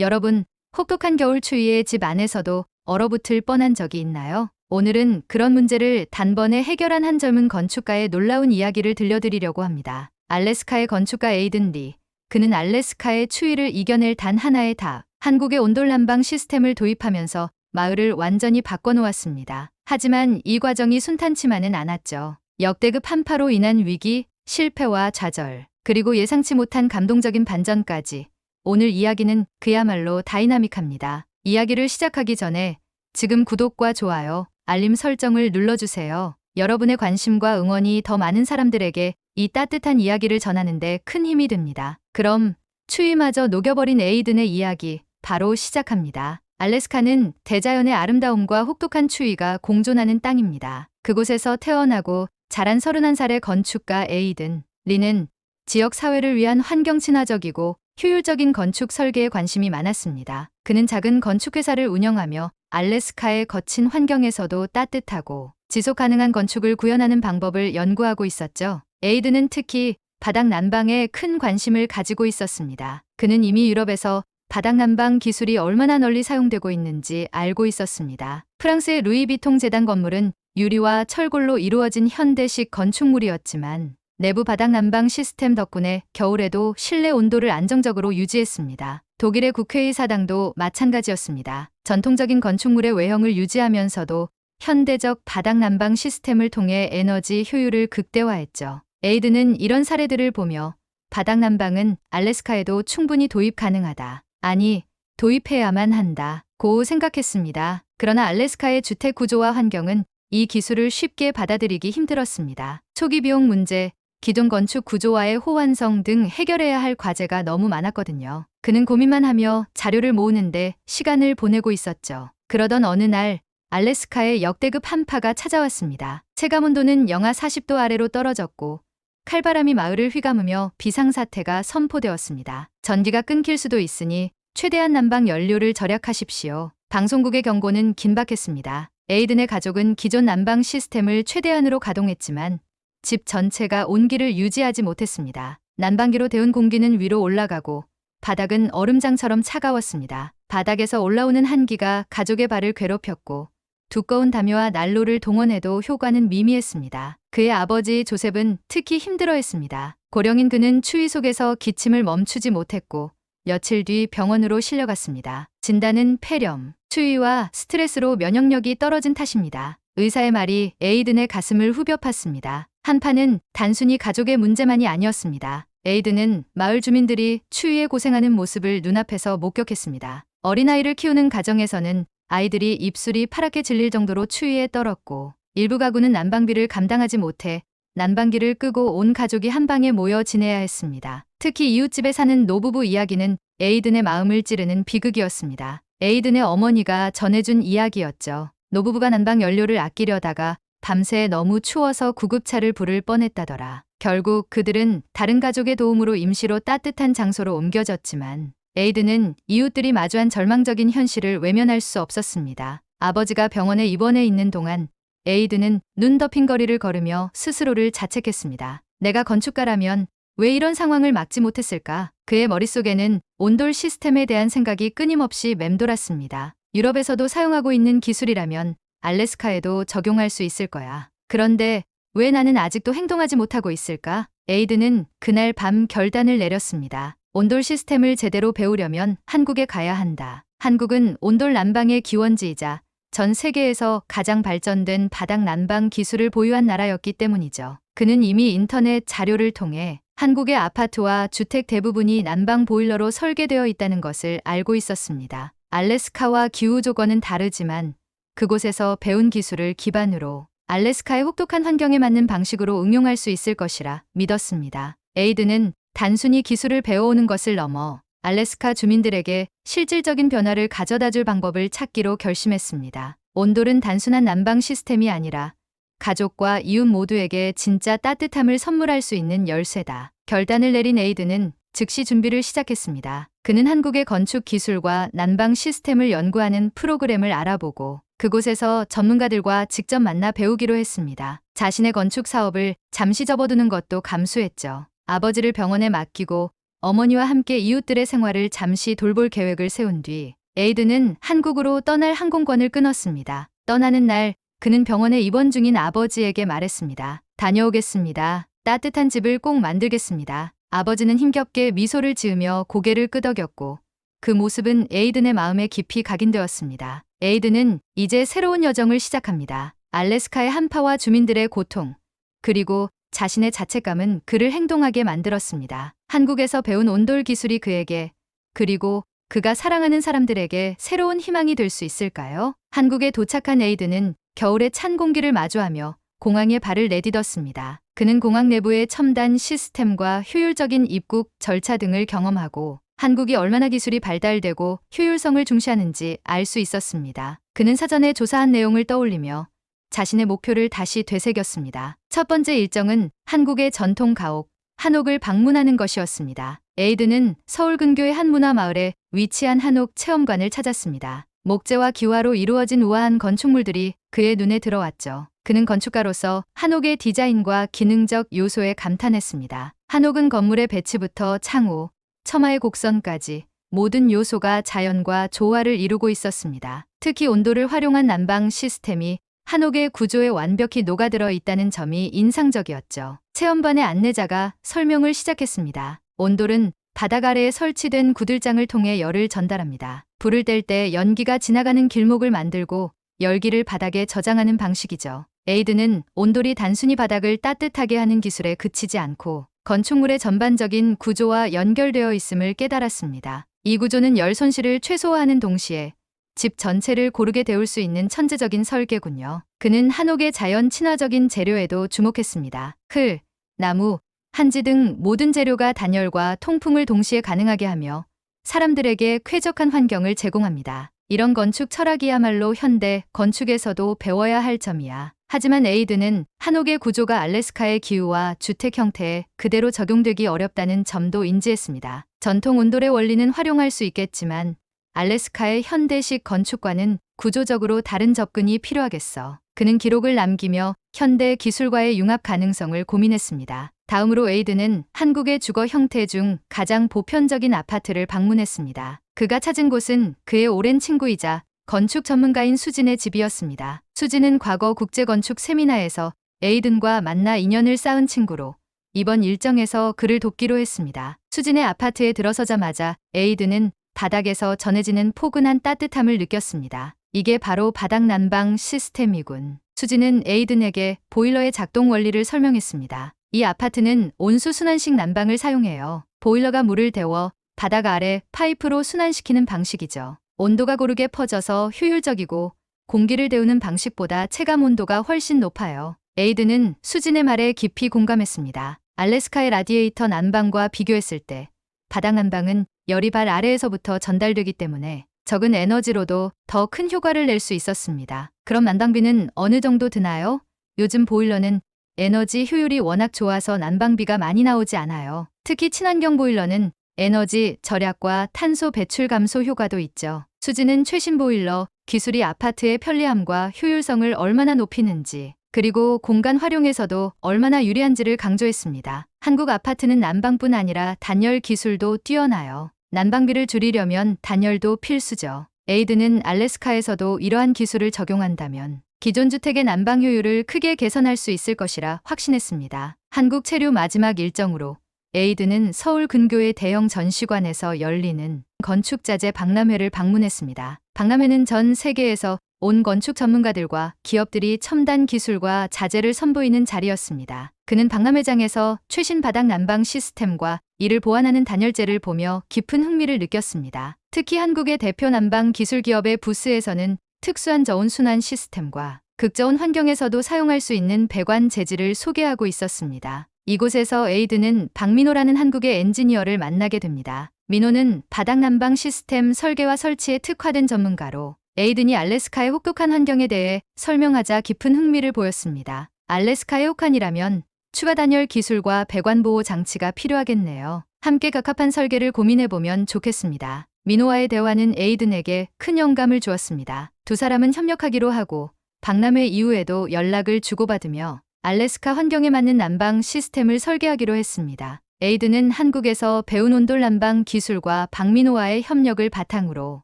여러분, 혹독한 겨울 추위에 집 안에서도 얼어붙을 뻔한 적이 있나요? 오늘은 그런 문제를 단번에 해결한 한 젊은 건축가의 놀라운 이야기를 들려드리려고 합니다. 알래스카의 건축가 에이든 리. 그는 알래스카의 추위를 이겨낼 단 하나의 답, 한국의 온돌 난방 시스템을 도입하면서 마을을 완전히 바꿔놓았습니다. 하지만 이 과정이 순탄치만은 않았죠. 역대급 한파로 인한 위기, 실패와 좌절, 그리고 예상치 못한 감동적인 반전까지. 오늘 이야기는 그야말로 다이나믹합니다. 이야기를 시작하기 전에 지금 구독과 좋아요, 알림 설정을 눌러주세요. 여러분의 관심과 응원이 더 많은 사람들에게 이 따뜻한 이야기를 전하는데 큰 힘이 됩니다. 그럼 추위마저 녹여버린 에이든의 이야기 바로 시작합니다. 알래스카는 대자연의 아름다움과 혹독한 추위가 공존하는 땅입니다. 그곳에서 태어나고 자란 31살의 건축가 에이든 리는 지역 사회를 위한 환경 친화적이고 효율적인 건축 설계에 관심이 많았습니다. 그는 작은 건축회사를 운영하며 알래스카의 거친 환경에서도 따뜻하고 지속 가능한 건축을 구현하는 방법을 연구하고 있었죠. 에이든은 특히 바닥 난방에 큰 관심을 가지고 있었습니다. 그는 이미 유럽에서 바닥 난방 기술이 얼마나 널리 사용되고 있는지 알고 있었습니다. 프랑스의 루이비통 재단 건물은 유리와 철골로 이루어진 현대식 건축물이었지만 내부 바닥 난방 시스템 덕분에 겨울에도 실내 온도를 안정적으로 유지했습니다. 독일의 국회의 사당도 마찬가지였습니다. 전통적인 건축물의 외형을 유지하면서도 현대적 바닥 난방 시스템을 통해 에너지 효율을 극대화했죠. 에이든은 이런 사례들을 보며 바닥 난방은 알래스카에도 충분히 도입 가능하다. 아니, 도입해야만 한다고 생각했습니다. 그러나 알래스카의 주택 구조와 환경은 이 기술을 쉽게 받아들이기 힘들었습니다. 초기 비용 문제, 기존 건축 구조와의 호환성 등 해결해야 할 과제가 너무 많았거든요. 그는 고민만 하며 자료를 모으는데 시간을 보내고 있었죠. 그러던 어느 날 알래스카의 역대급 한파가 찾아왔습니다. 체감온도는 영하 40도 아래로 떨어졌고 칼바람이 마을을 휘감으며 비상사태가 선포되었습니다. 전기가 끊길 수도 있으니 최대한 난방 연료를 절약하십시오. 방송국의 경고는 긴박했습니다. 에이든의 가족은 기존 난방 시스템을 최대한으로 가동했지만 집 전체가 온기를 유지하지 못했습니다. 난방기로 데운 공기는 위로 올라가고 바닥은 얼음장처럼 차가웠습니다. 바닥에서 올라오는 한기가 가족의 발을 괴롭혔고 두꺼운 담요와 난로를 동원해도 효과는 미미했습니다. 그의 아버지 조셉은 특히 힘들어했습니다. 고령인 그는 추위 속에서 기침을 멈추지 못했고 며칠 뒤 병원으로 실려갔습니다. 진단은 폐렴, 추위와 스트레스로 면역력이 떨어진 탓입니다. 의사의 말이 에이든의 가슴을 후벼 팠습니다. 한파는 단순히 가족의 문제만이 아니었습니다. 에이든은 마을 주민들이 추위에 고생하는 모습을 눈앞에서 목격했습니다. 어린아이를 키우는 가정에서는 아이들이 입술이 파랗게 질릴 정도로 추위에 떨었고 일부 가구는 난방비를 감당하지 못해 난방기를 끄고 온 가족이 한 방에 모여 지내야 했습니다. 특히 이웃집에 사는 노부부 이야기는 에이든의 마음을 찌르는 비극이었습니다. 에이든의 어머니가 전해준 이야기였죠. 노부부가 난방 연료를 아끼려다가 밤새 너무 추워서 구급차를 부를 뻔했다더라. 결국 그들은 다른 가족의 도움으로 임시로 따뜻한 장소로 옮겨졌지만 에이든은 이웃들이 마주한 절망적인 현실을 외면할 수 없었습니다. 아버지가 병원에 입원해 있는 동안 에이든은 눈 덮인 거리를 걸으며 스스로를 자책했습니다. 내가 건축가라면 왜 이런 상황을 막지 못했을까? 그의 머릿속에는 온돌 시스템에 대한 생각이 끊임없이 맴돌았습니다. 유럽에서도 사용하고 있는 기술이라면 알래스카에도 적용할 수 있을 거야. 그런데 왜 나는 아직도 행동하지 못하고 있을까? 에이든은 그날 밤 결단을 내렸습니다. 온돌 시스템을 제대로 배우려면 한국에 가야 한다. 한국은 온돌 난방의 기원지이자 전 세계에서 가장 발전된 바닥 난방 기술을 보유한 나라였기 때문이죠. 그는 이미 인터넷 자료를 통해 한국의 아파트와 주택 대부분이 난방 보일러로 설계되어 있다는 것을 알고 있었습니다. 알래스카와 기후 조건은 다르지만 그곳에서 배운 기술을 기반으로 알래스카의 혹독한 환경에 맞는 방식으로 응용할 수 있을 것이라 믿었습니다. 에이든은 단순히 기술을 배워오는 것을 넘어 알래스카 주민들에게 실질적인 변화를 가져다줄 방법을 찾기로 결심했습니다. 온돌은 단순한 난방 시스템이 아니라 가족과 이웃 모두에게 진짜 따뜻함을 선물할 수 있는 열쇠다. 결단을 내린 에이든은 즉시 준비를 시작했습니다. 그는 한국의 건축 기술과 난방 시스템을 연구하는 프로그램을 알아보고 그곳에서 전문가들과 직접 만나 배우기로 했습니다. 자신의 건축 사업을 잠시 접어두는 것도 감수했죠. 아버지를 병원에 맡기고 어머니와 함께 이웃들의 생활을 잠시 돌볼 계획을 세운 뒤 에이든은 한국으로 떠날 항공권을 끊었습니다. 떠나는 날 그는 병원에 입원 중인 아버지에게 말했습니다. 다녀오겠습니다. 따뜻한 집을 꼭 만들겠습니다. 아버지는 힘겹게 미소를 지으며 고개를 끄덕였고 그 모습은 에이든의 마음에 깊이 각인되었습니다. 에이든은 이제 새로운 여정을 시작합니다. 알래스카의 한파와 주민들의 고통, 그리고 자신의 자책감은 그를 행동하게 만들었습니다. 한국에서 배운 온돌 기술이 그에게, 그리고 그가 사랑하는 사람들에게 새로운 희망이 될 수 있을까요? 한국에 도착한 에이든은 겨울의 찬 공기를 마주하며 공항에 발을 내딛었습니다. 그는 공항 내부의 첨단 시스템과 효율적인 입국 절차 등을 경험하고 한국이 얼마나 기술이 발달되고 효율성을 중시하는지 알 수 있었습니다. 그는 사전에 조사한 내용을 떠올리며 자신의 목표를 다시 되새겼습니다. 첫 번째 일정은 한국의 전통 가옥, 한옥을 방문하는 것이었습니다. 에이든은 서울 근교의 한 문화마을에 위치한 한옥 체험관을 찾았습니다. 목재와 기와로 이루어진 우아한 건축물들이 그의 눈에 들어왔죠. 그는 건축가로서 한옥의 디자인과 기능적 요소에 감탄했습니다. 한옥은 건물의 배치부터 창호, 처마의 곡선까지 모든 요소가 자연과 조화를 이루고 있었습니다. 특히 온도를 활용한 난방 시스템이 한옥의 구조에 완벽히 녹아들어 있다는 점이 인상적이었죠. 체험반의 안내자가 설명을 시작했습니다. 온돌은 바닥 아래에 설치된 구들장을 통해 열을 전달합니다. 불을 뗄 때 연기가 지나가는 길목을 만들고 열기를 바닥에 저장하는 방식이죠. 에이든은 온돌이 단순히 바닥을 따뜻하게 하는 기술에 그치지 않고 건축물의 전반적인 구조와 연결되어 있음을 깨달았습니다. 이 구조는 열 손실을 최소화하는 동시에 집 전체를 고르게 데울 수 있는 천재적인 설계군요. 그는 한옥의 자연 친화적인 재료에도 주목했습니다. 흙, 나무, 한지 등 모든 재료가 단열과 통풍을 동시에 가능하게 하며 사람들에게 쾌적한 환경을 제공합니다. 이런 건축 철학이야말로 현대 건축에서도 배워야 할 점이야. 하지만 에이든은 한옥의 구조가 알래스카의 기후와 주택 형태에 그대로 적용되기 어렵다는 점도 인지했습니다. 전통 온돌의 원리는 활용할 수 있겠지만 알래스카의 현대식 건축과는 구조적으로 다른 접근이 필요하겠어. 그는 기록을 남기며 현대 기술과의 융합 가능성을 고민했습니다. 다음으로 에이든은 한국의 주거 형태 중 가장 보편적인 아파트를 방문했습니다. 그가 찾은 곳은 그의 오랜 친구이자 건축 전문가인 수진의 집이었습니다. 수진은 과거 국제건축 세미나에서 에이든과 만나 인연을 쌓은 친구로 이번 일정에서 그를 돕기로 했습니다. 수진의 아파트에 들어서자마자 에이든은 바닥에서 전해지는 포근한 따뜻함을 느꼈습니다. 이게 바로 바닥 난방 시스템이군. 수진은 에이든에게 보일러의 작동 원리를 설명했습니다. 이 아파트는 온수 순환식 난방을 사용해요. 보일러가 물을 데워 바닥 아래 파이프로 순환시키는 방식이죠. 온도가 고르게 퍼져서 효율적이고 공기를 데우는 방식보다 체감 온도가 훨씬 높아요. 에이든은 수진의 말에 깊이 공감했습니다. 알래스카의 라디에이터 난방과 비교했을 때 바닥 난방은 열이 발 아래에서부터 전달되기 때문에 적은 에너지로도 더 큰 효과를 낼 수 있었습니다. 그럼 난방비는 어느 정도 드나요? 요즘 보일러는 에너지 효율이 워낙 좋아서 난방비가 많이 나오지 않아요. 특히 친환경 보일러는 에너지 절약과 탄소 배출 감소 효과도 있죠. 수진은 최신 보일러 기술이 아파트의 편리함과 효율성을 얼마나 높이는지, 그리고 공간 활용에서도 얼마나 유리한지를 강조했습니다. 한국 아파트는 난방뿐 아니라 단열 기술도 뛰어나요. 난방비를 줄이려면 단열도 필수죠. 에이든은 알래스카에서도 이러한 기술을 적용한다면 기존 주택의 난방 효율을 크게 개선할 수 있을 것이라 확신했습니다. 한국 체류 마지막 일정으로 에이든은 서울 근교의 대형 전시관에서 열리는 건축자재 박람회를 방문했습니다. 박람회는 전 세계에서 온 건축 전문가들과 기업들이 첨단 기술과 자재를 선보이는 자리였습니다. 그는 박람회장에서 최신 바닥 난방 시스템과 이를 보완하는 단열재를 보며 깊은 흥미를 느꼈습니다. 특히 한국의 대표 난방 기술 기업의 부스에서는 특수한 저온 순환 시스템과 극저온 환경에서도 사용할 수 있는 배관 재질을 소개하고 있었습니다. 이곳에서 에이든은 박민호라는 한국의 엔지니어를 만나게 됩니다. 민호는 바닥 난방 시스템 설계와 설치에 특화된 전문가로 에이든이 알래스카의 혹독한 환경에 대해 설명하자 깊은 흥미를 보였습니다. 알래스카의 혹한이라면 추가 단열 기술과 배관 보호 장치가 필요하겠네요. 함께 적합한 설계를 고민해보면 좋겠습니다. 민호와의 대화는 에이든에게 큰 영감을 주었습니다. 두 사람은 협력하기로 하고 박람회 이후에도 연락을 주고받으며 알래스카 환경에 맞는 난방 시스템을 설계하기로 했습니다. 에이든은 한국에서 배운 온돌 난방 기술과 박민호와의 협력을 바탕으로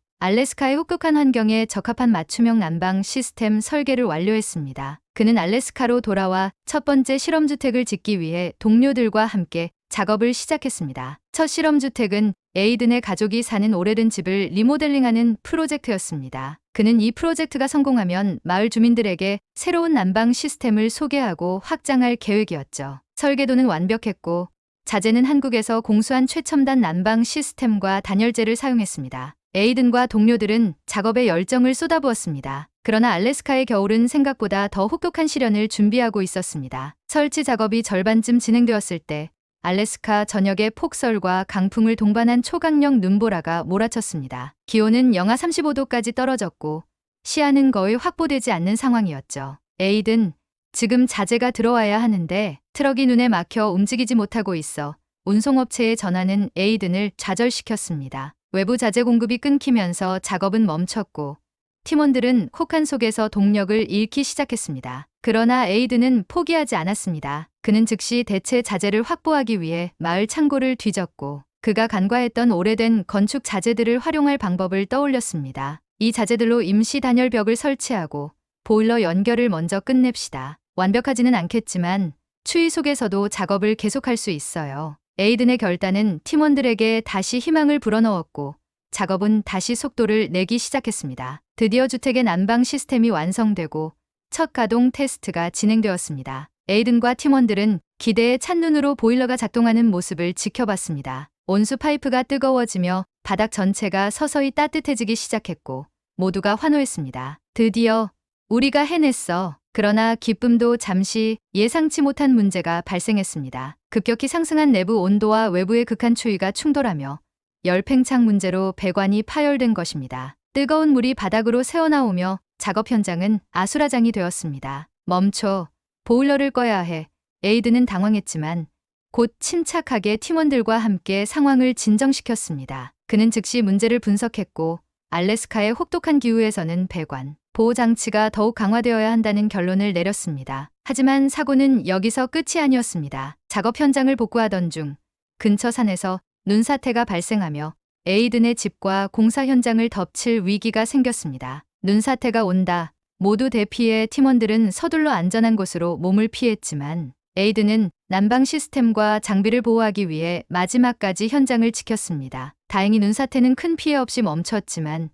알래스카의 혹독한 환경에 적합한 맞춤형 난방 시스템 설계를 완료했습니다. 그는 알래스카로 돌아와 첫 번째 실험주택을 짓기 위해 동료들과 함께 작업을 시작했습니다. 첫 실험주택은 에이든의 가족이 사는 오래된 집을 리모델링하는 프로젝트였습니다. 그는 이 프로젝트가 성공하면 마을 주민들에게 새로운 난방 시스템을 소개하고 확장할 계획이었죠. 설계도는 완벽했고 자재는 한국에서 공수한 최첨단 난방 시스템과 단열재를 사용했습니다. 에이든과 동료들은 작업에 열정을 쏟아부었습니다. 그러나 알래스카의 겨울은 생각보다 더 혹독한 시련을 준비하고 있었습니다. 설치 작업이 절반쯤 진행되었을 때 알래스카 전역에 폭설과 강풍을 동반한 초강력 눈보라가 몰아쳤습니다. 기온은 영하 35도까지 떨어졌고 시야는 거의 확보되지 않는 상황이었죠. 에이든, 지금 자재가 들어와야 하는데 트럭이 눈에 막혀 움직이지 못하고 있어 운송업체에 전화는 에이든을 좌절시켰습니다. 외부 자재 공급이 끊기면서 작업은 멈췄고 팀원들은 혹한 속에서 동력을 잃기 시작했습니다. 그러나 에이든은 포기하지 않았습니다. 그는 즉시 대체 자재를 확보하기 위해 마을 창고를 뒤졌고 그가 간과했던 오래된 건축 자재들을 활용할 방법을 떠올렸습니다. 이 자재들로 임시 단열벽을 설치하고 보일러 연결을 먼저 끝냅시다. 완벽하지는 않겠지만 추위 속에서도 작업을 계속할 수 있어요. 에이든의 결단은 팀원들에게 다시 희망을 불어넣었고 작업은 다시 속도를 내기 시작했습니다. 드디어 주택의 난방 시스템이 완성되고 첫 가동 테스트가 진행되었습니다. 에이든과 팀원들은 기대에 찬 눈으로 보일러가 작동하는 모습을 지켜봤습니다. 온수 파이프가 뜨거워지며 바닥 전체가 서서히 따뜻해지기 시작했고 모두가 환호했습니다. 드디어 우리가 해냈어. 그러나 기쁨도 잠시 예상치 못한 문제가 발생했습니다. 급격히 상승한 내부 온도와 외부의 극한 추위가 충돌하며 열팽창 문제로 배관이 파열된 것입니다. 뜨거운 물이 바닥으로 새어나오며 작업 현장은 아수라장이 되었습니다. 멈춰. 보일러를 꺼야 해. 에이든은 당황했지만 곧 침착하게 팀원들과 함께 상황을 진정시켰습니다. 그는 즉시 문제를 분석했고 알래스카의 혹독한 기후에서는 배관, 보호 장치가 더욱 강화되어야 한다는 결론을 내렸습니다. 하지만 사고는 여기서 끝이 아니었습니다. 작업 현장을 복구하던 중 근처 산에서 눈사태가 발생하며 에이든의 집과 공사 현장을 덮칠 위기가 생겼습니다. 눈사태가 온다. 모두 대피해 팀원들은 서둘러 안전한 곳으로 몸을 피했지만 에이든은 난방 시스템과 장비를 보호하기 위해 마지막까지 현장을 지켰습니다. 다행히 눈사태는 큰 피해 없이 멈췄지만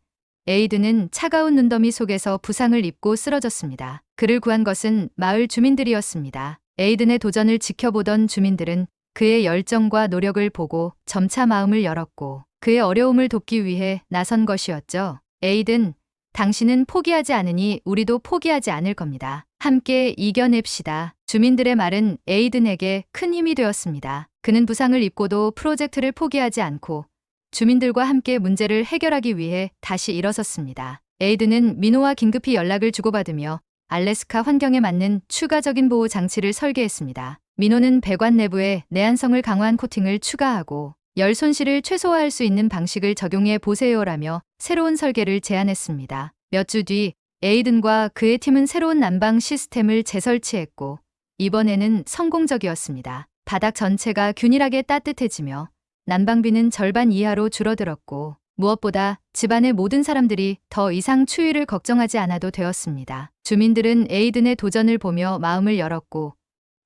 에이든은 차가운 눈더미 속에서 부상을 입고 쓰러졌습니다. 그를 구한 것은 마을 주민들이었습니다. 에이든의 도전을 지켜보던 주민들은 그의 열정과 노력을 보고 점차 마음을 열었고 그의 어려움을 돕기 위해 나선 것이었죠. 에이든, 당신은 포기하지 않으니 우리도 포기하지 않을 겁니다. 함께 이겨냅시다. 주민들의 말은 에이든에게 큰 힘이 되었습니다. 그는 부상을 입고도 프로젝트를 포기하지 않고 주민들과 함께 문제를 해결하기 위해 다시 일어섰습니다. 에이든은 민호와 긴급히 연락을 주고받으며 알래스카 환경에 맞는 추가적인 보호 장치를 설계했습니다. 민호는 배관 내부에 내한성을 강화한 코팅을 추가하고 열 손실을 최소화할 수 있는 방식을 적용해 보세요라며 새로운 설계를 제안했습니다. 몇 주 뒤 에이든과 그의 팀은 새로운 난방 시스템을 재설치했고 이번에는 성공적이었습니다. 바닥 전체가 균일하게 따뜻해지며 난방비는 절반 이하로 줄어들었고 무엇보다 집안의 모든 사람들이 더 이상 추위를 걱정하지 않아도 되었습니다. 주민들은 에이든의 도전을 보며 마음을 열었고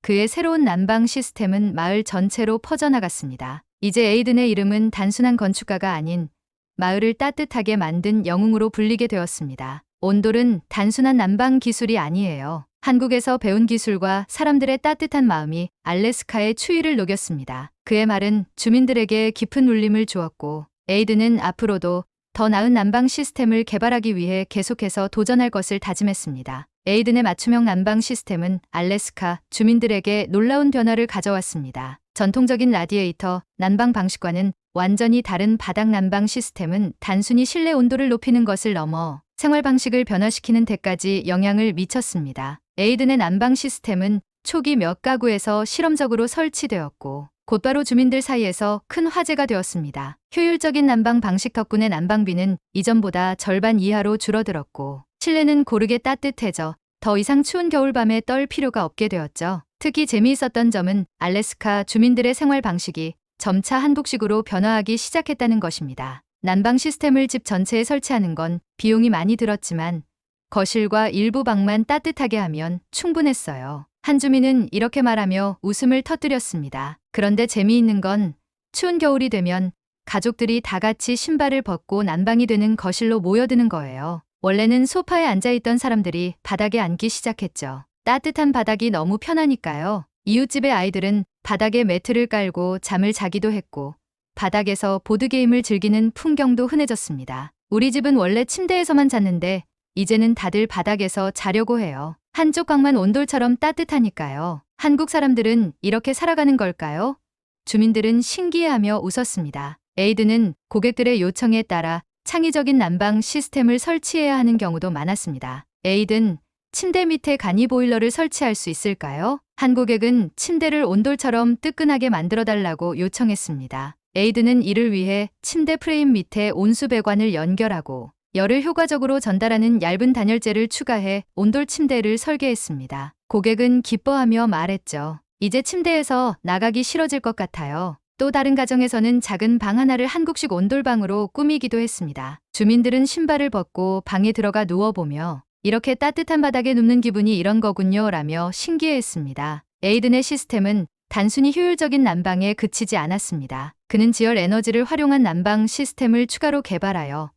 그의 새로운 난방 시스템은 마을 전체로 퍼져나갔습니다. 이제 에이든의 이름은 단순한 건축가가 아닌 마을을 따뜻하게 만든 영웅으로 불리게 되었습니다. 온돌은 단순한 난방 기술이 아니에요. 한국에서 배운 기술과 사람들의 따뜻한 마음이 알래스카의 추위를 녹였습니다. 그의 말은 주민들에게 깊은 울림을 주었고 에이든은 앞으로도 더 나은 난방 시스템을 개발하기 위해 계속해서 도전할 것을 다짐했습니다. 에이든의 맞춤형 난방 시스템은 알래스카 주민들에게 놀라운 변화를 가져왔습니다. 전통적인 라디에이터 난방 방식과는 완전히 다른 바닥 난방 시스템은 단순히 실내 온도를 높이는 것을 넘어 생활 방식을 변화시키는 데까지 영향을 미쳤습니다. 에이든의 난방 시스템은 초기 몇 가구에서 실험적으로 설치되었고 곧바로 주민들 사이에서 큰 화제가 되었습니다. 효율적인 난방 방식 덕분에 난방비는 이전보다 절반 이하로 줄어들었고 실내는 고르게 따뜻해져 더 이상 추운 겨울밤에 떨 필요가 없게 되었죠. 특히 재미있었던 점은 알래스카 주민들의 생활 방식이 점차 한국식으로 변화하기 시작했다는 것입니다. 난방 시스템을 집 전체에 설치하는 건 비용이 많이 들었지만 거실과 일부 방만 따뜻하게 하면 충분했어요. 한 주민은 이렇게 말하며 웃음을 터뜨렸습니다. 그런데 재미있는 건 추운 겨울이 되면 가족들이 다 같이 신발을 벗고 난방이 되는 거실로 모여드는 거예요. 원래는 소파에 앉아있던 사람들이 바닥에 앉기 시작했죠. 따뜻한 바닥이 너무 편하니까요. 이웃집의 아이들은 바닥에 매트를 깔고 잠을 자기도 했고 바닥에서 보드게임을 즐기는 풍경도 흔해졌습니다. 우리 집은 원래 침대에서만 잤는데 이제는 다들 바닥에서 자려고 해요. 한쪽 방만 온돌처럼 따뜻하니까요. 한국 사람들은 이렇게 살아가는 걸까요? 주민들은 신기해하며 웃었습니다. 에이드는 고객들의 요청에 따라 창의적인 난방 시스템을 설치해야 하는 경우도 많았습니다. 에이든 침대 밑에 간이 보일러를 설치할 수 있을까요? 한 고객은 침대를 온돌처럼 뜨끈하게 만들어달라고 요청했습니다. 에이드는 이를 위해 침대 프레임 밑에 온수 배관을 연결하고 열을 효과적으로 전달하는 얇은 단열재를 추가해 온돌 침대를 설계했습니다. 고객은 기뻐하며 말했죠. 이제 침대에서 나가기 싫어질 것 같아요. 또 다른 가정에서는 작은 방 하나를 한국식 온돌방으로 꾸미기도 했습니다. 주민들은 신발을 벗고 방에 들어가 누워보며 이렇게 따뜻한 바닥에 눕는 기분이 이런 거군요 라며 신기해했습니다. 에이든의 시스템은 단순히 효율적인 난방에 그치지 않았습니다. 그는 지열 에너지를 활용한 난방 시스템을 추가로 개발하여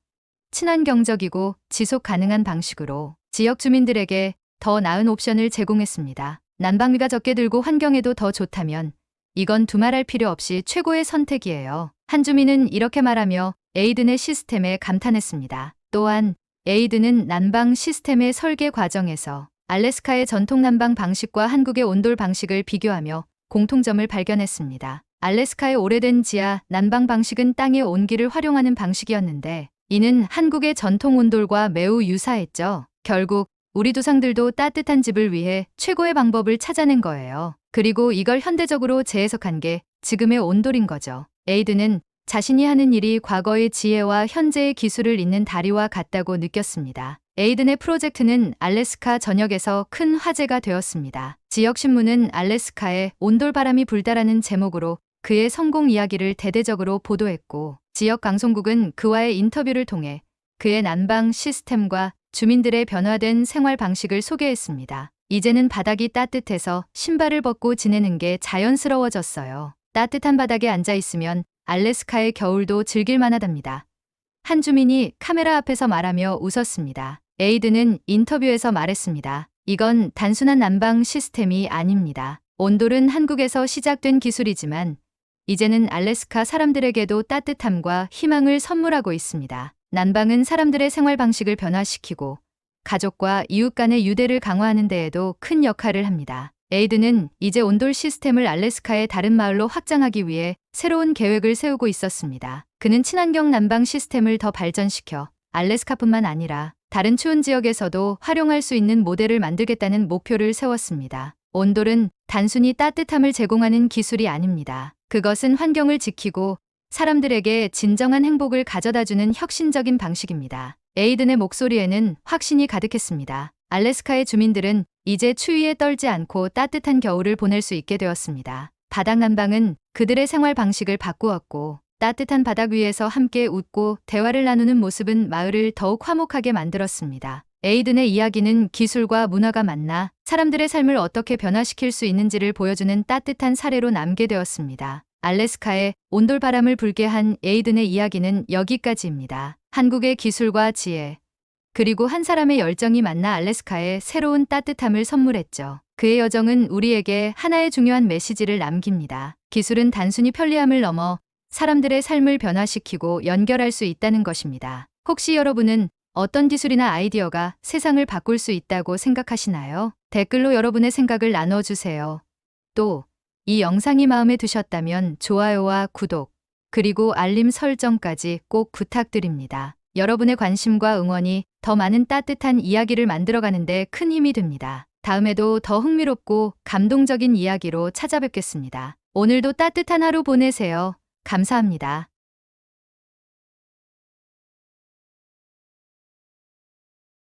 친환경적이고 지속 가능한 방식으로 지역 주민들에게 더 나은 옵션을 제공했습니다. 난방비가 적게 들고 환경에도 더 좋다면 이건 두말할 필요 없이 최고의 선택이에요. 한 주민은 이렇게 말하며 에이든의 시스템에 감탄했습니다. 또한 에이든은 난방 시스템의 설계 과정에서 알래스카의 전통 난방 방식과 한국의 온돌 방식을 비교하며 공통점을 발견했습니다. 알래스카의 오래된 지하 난방 방식은 땅의 온기를 활용하는 방식이었는데 이는 한국의 전통 온돌과 매우 유사했죠. 결국 우리 조상들도 따뜻한 집을 위해 최고의 방법을 찾아낸 거예요. 그리고 이걸 현대적으로 재해석한 게 지금의 온돌인 거죠. 에이든은 자신이 하는 일이 과거의 지혜와 현재의 기술을 잇는 다리와 같다고 느꼈습니다. 에이든의 프로젝트는 알래스카 전역에서 큰 화제가 되었습니다. 지역신문은 알래스카에 온돌바람이 불다라는 제목으로 그의 성공 이야기를 대대적으로 보도했고 지역 방송국은 그와의 인터뷰를 통해 그의 난방 시스템과 주민들의 변화된 생활 방식을 소개했습니다. 이제는 바닥이 따뜻해서 신발을 벗고 지내는 게 자연스러워졌어요. 따뜻한 바닥에 앉아 있으면 알래스카의 겨울도 즐길 만하답니다. 한 주민이 카메라 앞에서 말하며 웃었습니다. 에이든은 인터뷰에서 말했습니다. 이건 단순한 난방 시스템이 아닙니다. 온돌은 한국에서 시작된 기술이지만 이제는 알래스카 사람들에게도 따뜻함과 희망을 선물하고 있습니다. 난방은 사람들의 생활 방식을 변화시키고 가족과 이웃 간의 유대를 강화하는 데에도 큰 역할을 합니다. 에이든은 이제 온돌 시스템을 알래스카의 다른 마을로 확장하기 위해 새로운 계획을 세우고 있었습니다. 그는 친환경 난방 시스템을 더 발전시켜 알래스카뿐만 아니라 다른 추운 지역에서도 활용할 수 있는 모델을 만들겠다는 목표를 세웠습니다. 온돌은 단순히 따뜻함을 제공하는 기술이 아닙니다. 그것은 환경을 지키고 사람들에게 진정한 행복을 가져다주는 혁신적인 방식입니다. 에이든의 목소리에는 확신이 가득했습니다. 알래스카의 주민들은 이제 추위에 떨지 않고 따뜻한 겨울을 보낼 수 있게 되었습니다. 바닥 난방은 그들의 생활 방식을 바꾸었고 따뜻한 바닥 위에서 함께 웃고 대화를 나누는 모습은 마을을 더욱 화목하게 만들었습니다. 에이든의 이야기는 기술과 문화가 만나 사람들의 삶을 어떻게 변화시킬 수 있는지를 보여주는 따뜻한 사례로 남게 되었습니다. 알래스카에 온돌바람을 불게 한 에이든의 이야기는 여기까지입니다. 한국의 기술과 지혜, 그리고 한 사람의 열정이 만나 알래스카에 새로운 따뜻함을 선물했죠. 그의 여정은 우리에게 하나의 중요한 메시지를 남깁니다. 기술은 단순히 편리함을 넘어 사람들의 삶을 변화시키고 연결할 수 있다는 것입니다. 혹시 여러분은 어떤 기술이나 아이디어가 세상을 바꿀 수 있다고 생각하시나요? 댓글로 여러분의 생각을 나눠주세요. 또 이 영상이 마음에 드셨다면 좋아요와 구독, 그리고 알림 설정까지 꼭 부탁드립니다. 여러분의 관심과 응원이 더 많은 따뜻한 이야기를 만들어가는 데 큰 힘이 됩니다. 다음에도 더 흥미롭고 감동적인 이야기로 찾아뵙겠습니다. 오늘도 따뜻한 하루 보내세요. 감사합니다.